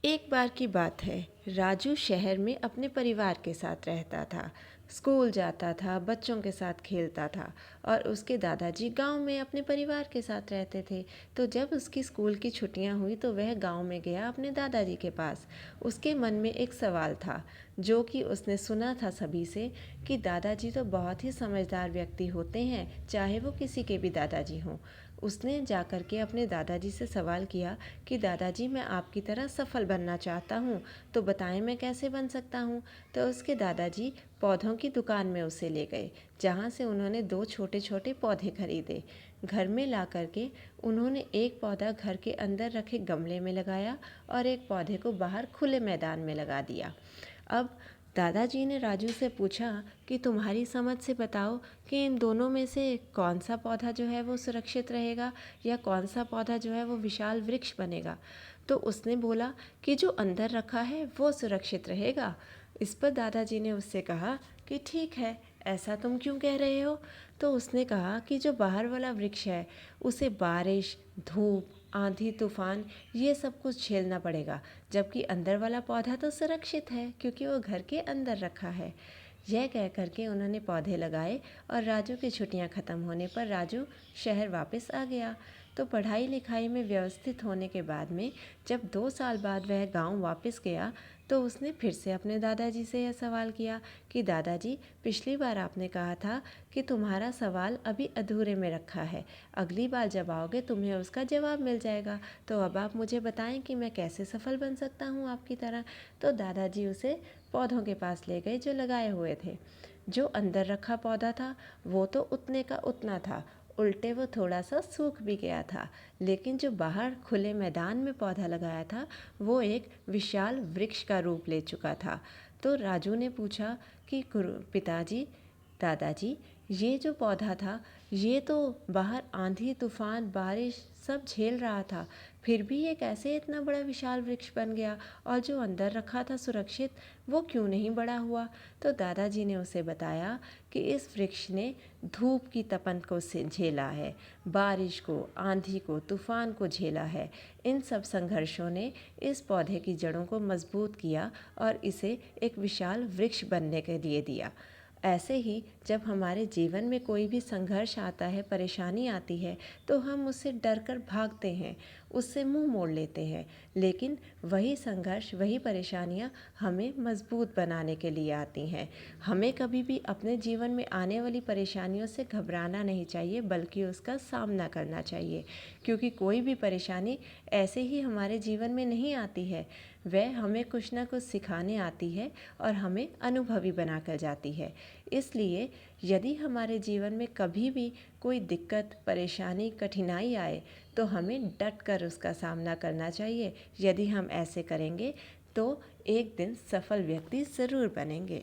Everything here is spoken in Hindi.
एक बार की बात है। राजू शहर में अपने परिवार के साथ रहता था। स्कूल जाता था, बच्चों के साथ खेलता था और उसके दादाजी गांव में अपने परिवार के साथ रहते थे। तो जब उसकी स्कूल की छुट्टियां हुई तो वह गांव में गया अपने दादाजी के पास। उसके मन में एक सवाल था जो कि उसने सुना था सभी से कि दादाजी तो बहुत ही समझदार व्यक्ति होते हैं, चाहे वो किसी के भी दादाजी हों। उसने जाकर के अपने दादाजी से सवाल किया कि दादाजी, मैं आपकी तरह सफल बनना चाहता हूँ, तो बताएं मैं कैसे बन सकता हूँ। तो उसके दादाजी पौधों की दुकान में उसे ले गए, जहाँ से उन्होंने 2 छोटे छोटे पौधे खरीदे। घर में ला करके उन्होंने एक पौधा घर के अंदर रखे गमले में लगाया और एक पौधे को बाहर खुले मैदान में लगा दिया। अब दादाजी ने राजू से पूछा कि तुम्हारी समझ से बताओ कि इन दोनों में से कौन सा पौधा जो है वो सुरक्षित रहेगा या कौन सा पौधा जो है वो विशाल वृक्ष बनेगा। तो उसने बोला कि जो अंदर रखा है वो सुरक्षित रहेगा। इस पर दादाजी ने उससे कहा कि ठीक है, ऐसा तुम क्यों कह रहे हो। तो उसने कहा कि जो बाहर वाला वृक्ष है उसे बारिश, धूप, आंधी, तूफान ये सब कुछ झेलना पड़ेगा, जबकि अंदर वाला पौधा तो सुरक्षित है क्योंकि वो घर के अंदर रखा है। यह कह करके उन्होंने पौधे लगाए और राजू की छुट्टियां ख़त्म होने पर राजू शहर वापस आ गया। तो पढ़ाई लिखाई में व्यवस्थित होने के बाद में जब 2 साल बाद वह गांव वापस गया तो उसने फिर से अपने दादाजी से यह सवाल किया कि दादाजी, पिछली बार आपने कहा था कि तुम्हारा सवाल अभी अधूरे में रखा है, अगली बार जब आओगे तुम्हें उसका जवाब मिल जाएगा, तो अब आप मुझे बताएं कि मैं कैसे सफल बन सकता हूँ आपकी तरह। तो दादाजी उसे पौधों के पास ले गए जो लगाए हुए थे। जो अंदर रखा पौधा था वो तो उतने का उतना था, उल्टे वो थोड़ा सा सूख भी गया था। लेकिन जो बाहर खुले मैदान में पौधा लगाया था वो एक विशाल वृक्ष का रूप ले चुका था। तो राजू ने पूछा कि पिताजी, दादाजी, ये जो पौधा था ये तो बाहर आंधी, तूफान, बारिश सब झेल रहा था, फिर भी ये कैसे इतना बड़ा विशाल वृक्ष बन गया, और जो अंदर रखा था सुरक्षित वो क्यों नहीं बड़ा हुआ। तो दादाजी ने उसे बताया कि इस वृक्ष ने धूप की तपन को झेला है, बारिश को, आंधी को, तूफान को झेला है। इन सब संघर्षों ने इस पौधे की जड़ों को मजबूत किया और इसे एक विशाल वृक्ष बनने के लिए दिया। ऐसे ही जब हमारे जीवन में कोई भी संघर्ष आता है, परेशानी आती है, तो हम उससे डर कर भागते हैं, उससे मुंह मोड़ लेते हैं। लेकिन वही संघर्ष, वही परेशानियां हमें मजबूत बनाने के लिए आती हैं। हमें कभी भी अपने जीवन में आने वाली परेशानियों से घबराना नहीं चाहिए, बल्कि उसका सामना करना चाहिए, क्योंकि कोई भी परेशानी ऐसे ही हमारे जीवन में नहीं आती है। वह हमें कुछ ना कुछ सिखाने आती है और हमें अनुभवी बना कर जाती है। इसलिए यदि हमारे जीवन में कभी भी कोई दिक्कत, परेशानी, कठिनाई आए तो हमें डट कर उसका सामना करना चाहिए। यदि हम ऐसे करेंगे तो एक दिन सफल व्यक्ति ज़रूर बनेंगे।